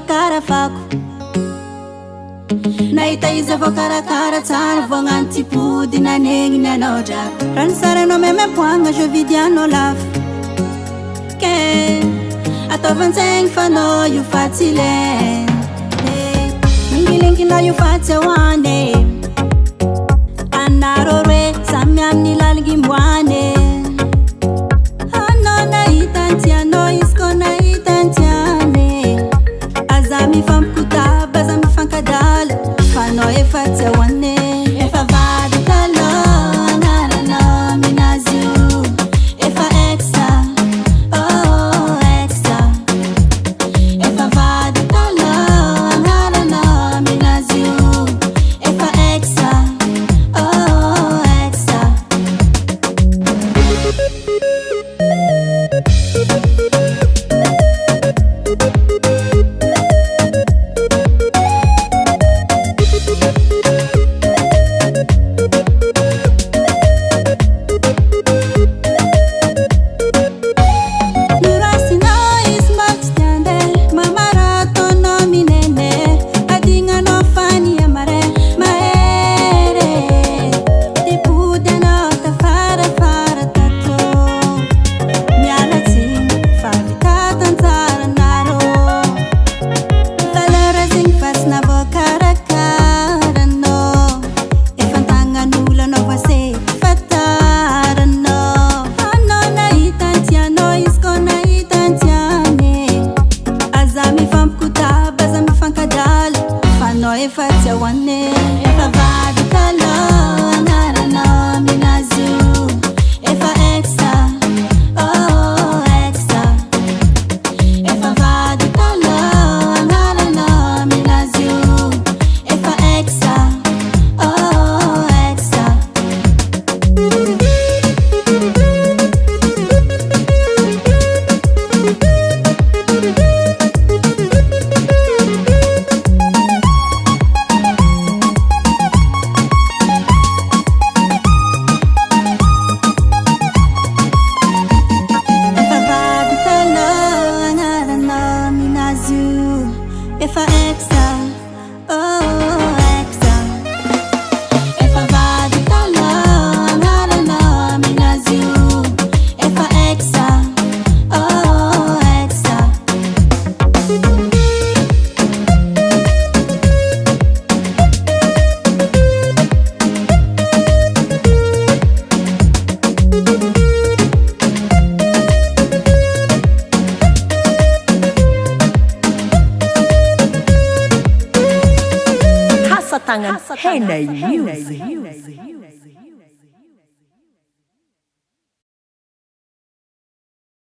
Karafako nahita izy avao karakara tsara voagnano tipody nanegny ny anao drako rano saranao memempoagna je vidy anao lafo ke ataovantsegny fanao io fa tsy ilainy mingilingina io fa tsy ahoany anarô roe samy amin'ny lalagny imboany anao nahita antianao izy ko nahita antiany mifampikota baza mifankadala fanao efa tsy ahoany efa vady taloha agnaranao minazy io efa exa oh exa efa vady taloha agnaranao minazy io efa exa oh exa efa tsy ahoany efa vady taloha agnaranao minazy io efa exa oh exa efa vady taloha agnaranao minazy io efa exa oh exa efa exa oh exa efa vady taloha agnaranao minazy io efa exa oh exa Tangan Henay Music.